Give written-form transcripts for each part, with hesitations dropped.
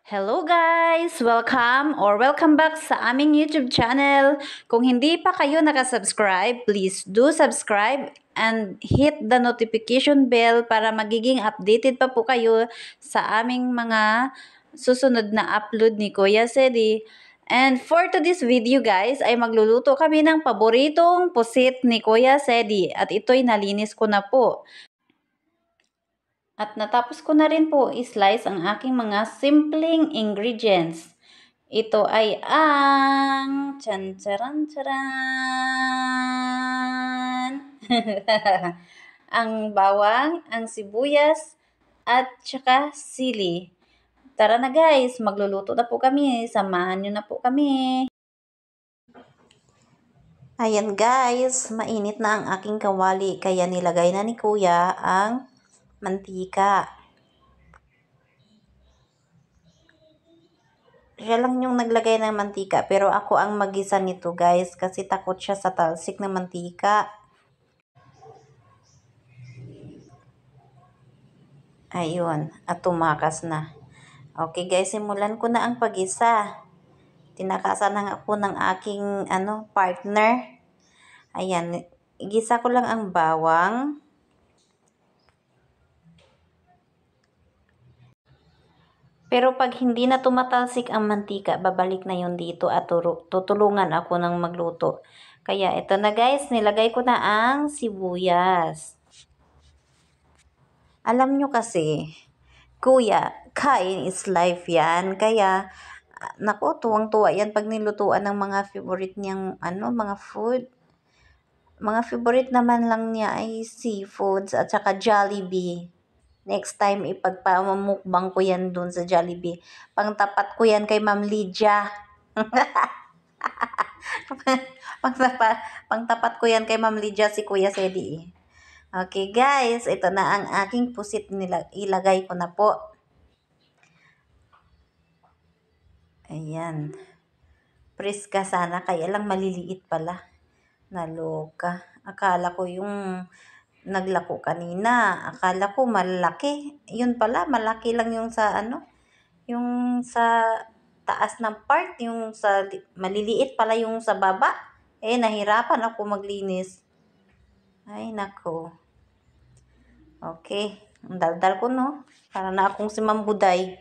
Hello guys! Welcome back sa aming YouTube channel. Kung hindi pa kayo nakasubscribe, please do subscribe and hit the notification bell para magiging updated pa po kayo sa aming mga susunod na upload ni Kuya Sedi. And for today's video guys, ay magluluto kami ng paboritong pusit ni Kuya Sedi at ito'y nalinis ko na po. At natapos ko na rin po i-slice ang aking mga simpleng ingredients. Ito ay ang ang bawang, ang sibuyas, at saka sili. Tara na guys, magluluto na po kami. Samahan nyo na po kami. Ayan guys, mainit na ang aking kawali kaya nilagay na ni Kuya ang mantika. Siya lang yung naglagay ng mantika pero ako ang magisa nito guys kasi takot siya sa talsik ng mantika. Ayun, at tumakas na. Okay guys, simulan ko na ang pagisa. Tinakasan na ako ng aking partner. Ayan, igisa ko lang ang bawang. Pero pag hindi na tumatalsik ang mantika, babalik na yun dito at tutulungan ako ng magluto. Kaya ito na guys, nilagay ko na ang sibuyas. Alam nyo kasi, Kuya, kain is life yan. Kaya, naku, tuwang-tuwa yan pag nilutuan ng mga favorite niyang, mga food. Mga favorite naman lang niya ay seafoods at saka Jollibee. Next time, ipagpamamukbang ko yan dun sa Jollibee. Pangtapat ko yan kay Ma'am Lydia. Pangtapat ko yan kay Ma'am Lydia si Kuya Sedi. Okay guys, ito na ang aking pusit nila. Ilagay ko na po. Ayan. Preska sana, kaya lang maliliit pala. Naloka. Akala ko yung naglako kanina. Akala ko malaki. Yun pala, malaki lang yung sa yung sa taas ng part, yung sa maliliit pala yung sa baba. Nahirapan ako maglinis. Ay, nako. Okay. Ang daldal ko, no? Para na akong si Ma'am Buday.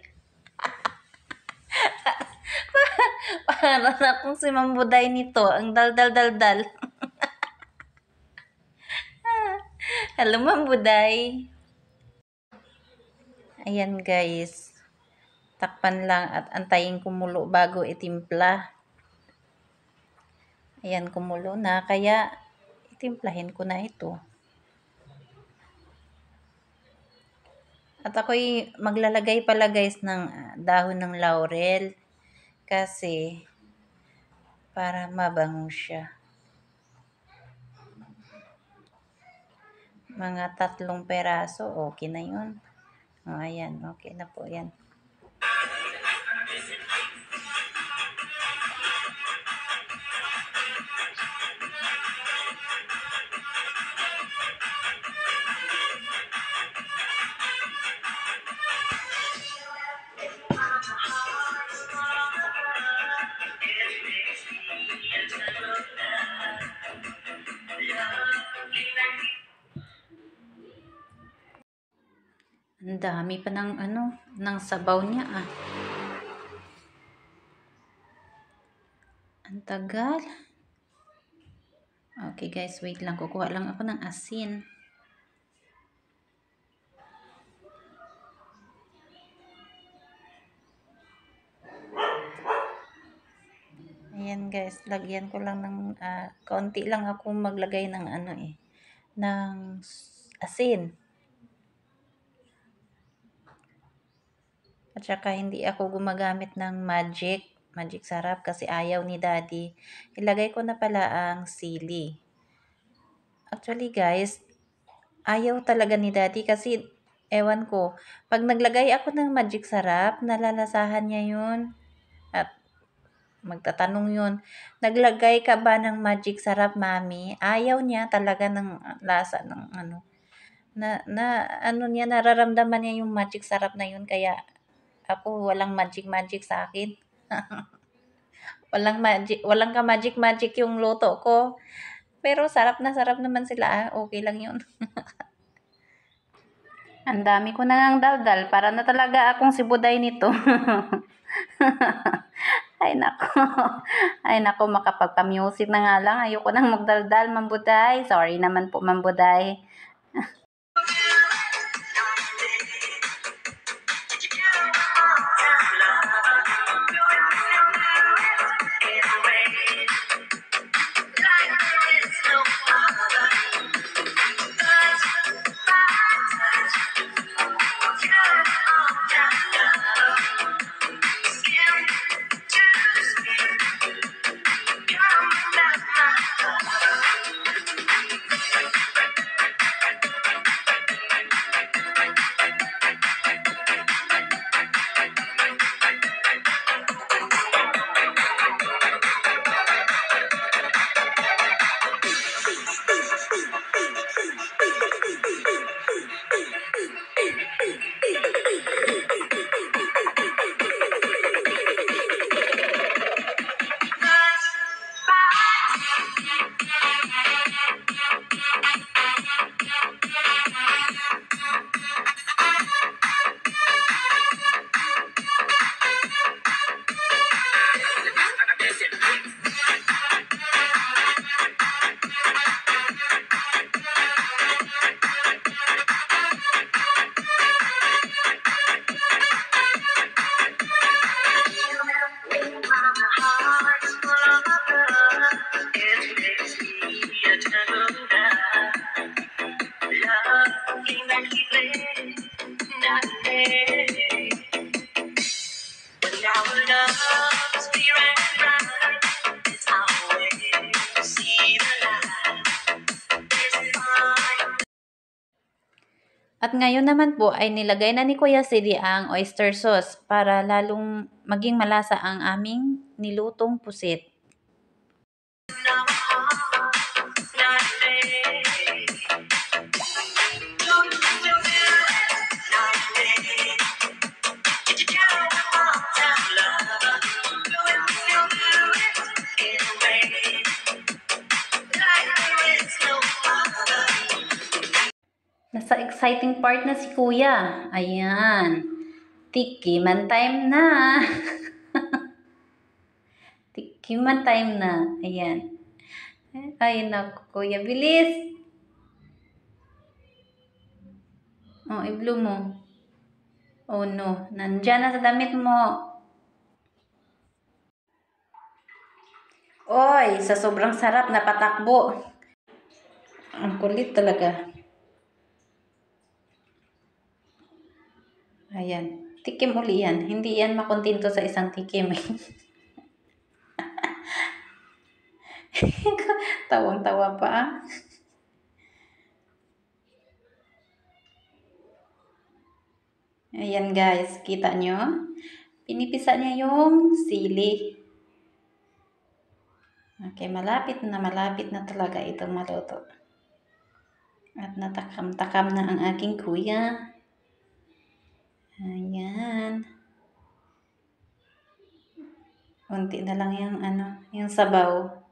Para na akong si Ma'am Buday nito. Ang daldal-daldal. Hello, Ma'am Buday. Ayan, guys. Takpan lang at antayin kumulo bago itimpla. Ayan, kumulo na. Kaya, itimplahin ko na ito. At ako'y maglalagay pala guys ng dahon ng laurel. Kasi, para mabango siya. Mga 3 peraso, okay na yun. Ayan, okay na po yan. Ang dami pa ng ng sabaw niya Ang tagal. Okay guys, wait lang. Kukuha lang ako ng asin. Ayan guys, lagyan ko lang ng kaunti lang ako maglagay ng ng asin. At saka hindi ako gumagamit ng magic sarap kasi ayaw ni Daddy. Ilagay ko na pala ang sili. Actually guys, ayaw talaga ni Daddy kasi ewan ko, pag naglagay ako ng magic sarap, nalalasahan niya yun. At magtatanong yun, naglagay ka ba ng magic sarap, Mami? Ayaw niya talaga ng lasa ng niya, nararamdaman niya yung magic sarap na yun, kaya Ako walang magic sa akin. Walang ka-magic yung luto ko. Pero sarap naman sila, okey lang yun. Ang dami ko na ngang daldal, para na talaga akong si Buday nito. Ay naku, ay naku, makapagpa-music na nga lang, ayoko nang magdaldal, Ma'am Buday. Sorry naman po, Ma'am Buday. At ngayon naman po ay nilagay na ni Kuya Sidi ang oyster sauce para lalong maging malasa ang aming nilutong pusit. Nasa exciting part na si Kuya. Ayan. Tikiman time na. Tikiman time na. Ayan. Ay, naku, Kuya. Bilis! Oh, i-blow mo. Oh, no. Nandyan na sa damit mo. Oy, sa sobrang sarap na patakbo. Ang kulit talaga. Ayan. Tikim uli yan. Hindi yan makontento sa isang tikim. Tawang-tawa pa. Ayan guys, kita nyo? Pinipisa niya yung sili. Okay, malapit na talaga itong maluto. At natakam-takam na ang aking kuya. Ayan. Unti na lang yung yung sabaw.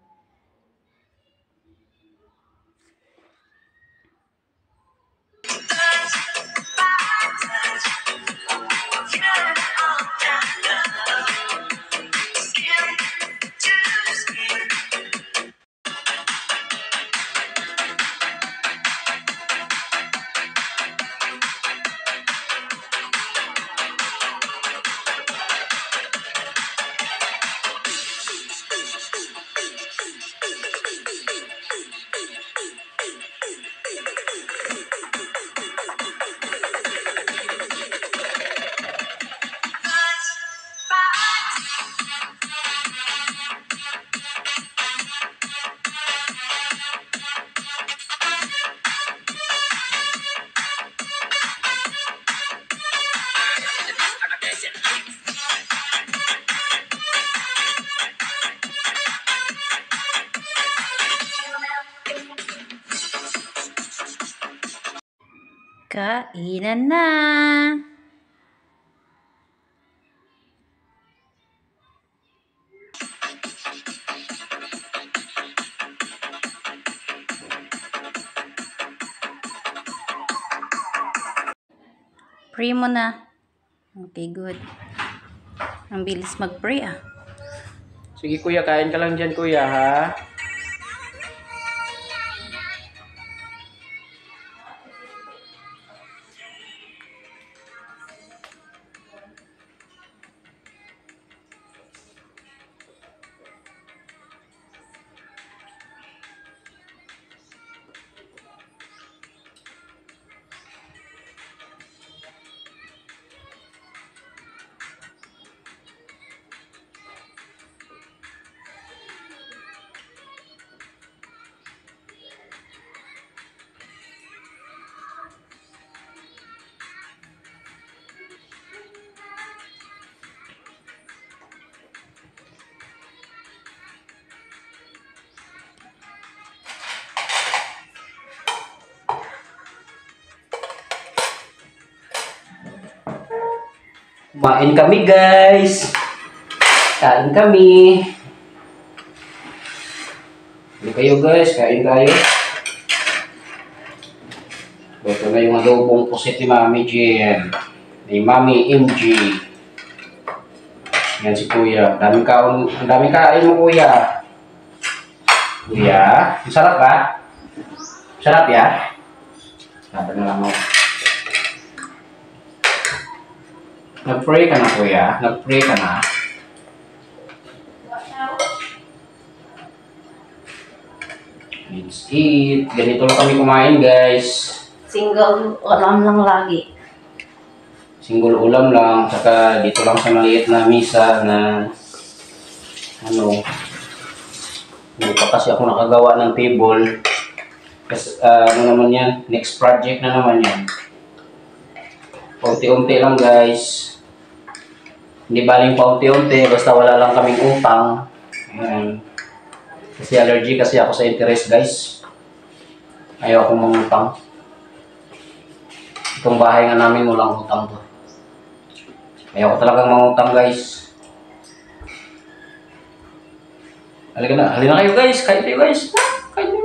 Kainan na! Pray mo na. Okay, good. Ang bilis mag-pray ah. Sige kuya, kain ka lang dyan kuya ha. Kumain kami guys. Kain kami. Hindi kayo guys, kain tayo. Ito na yung adobong pusit ni Mami Jen. Ni Mami MG. Yan si Kuya. Ang daming kain mo Kuya. Kuya, masarap ba? Sarap ya? Sabi na lang ako. Nag-pray ka na Kuya? Nag-pray ka na? Let's eat. Ganito lang kami kumain guys. Single ulam lang lagi. Single ulam lang. Saka dito lang sa maliit na misa na ano. Hindi pa kasi ako nakagawa ng table. Kasi ano naman yan. Next project na naman yan. Paunti-unti lang guys. Hindi baling paunti-unti. Basta wala lang kaming utang. Ayan. Kasi allergy kasi ako sa interest guys. Ayaw akong mangutang. Itong bahay nga namin walang utang to. Ayaw ko talagang mangutang guys. Halika na kayo guys. Kain kayo guys. Kain kayo.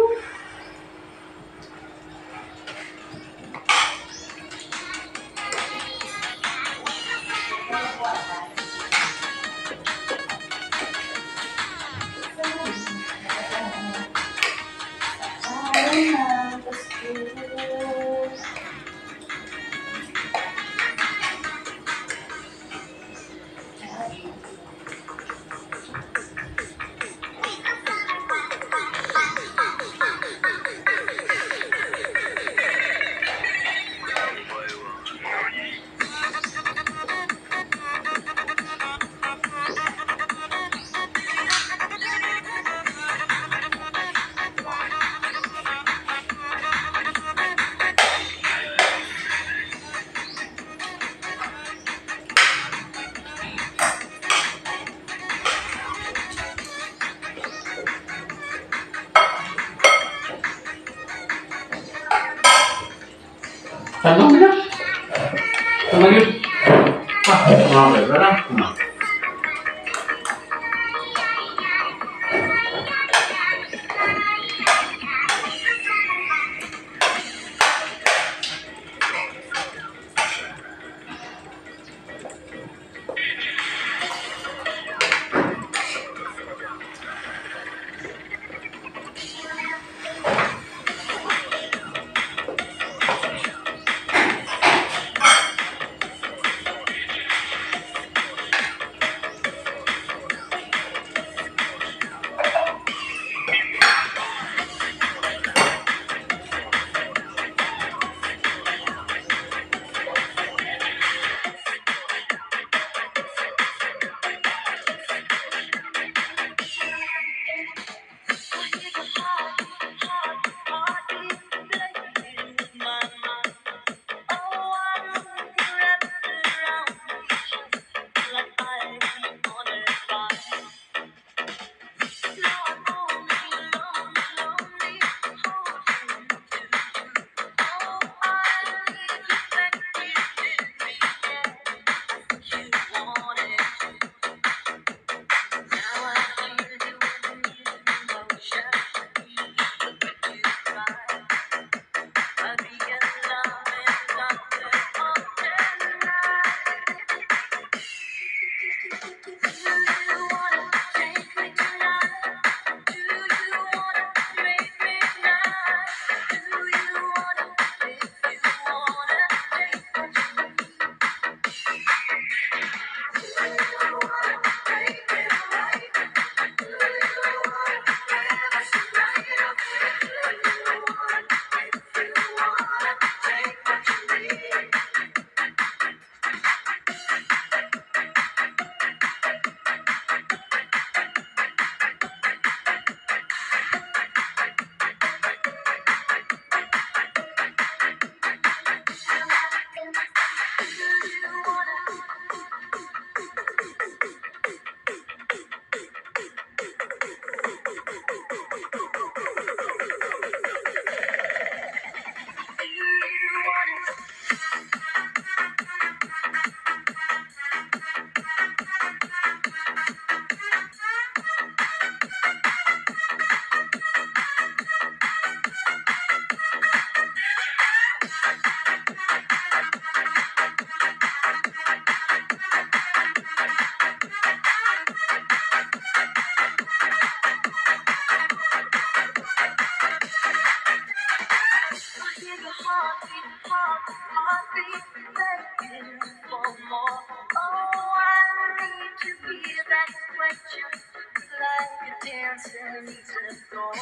Tanong na. Tanong yun. Mga bebra lang. with you, like a dancing to the floor.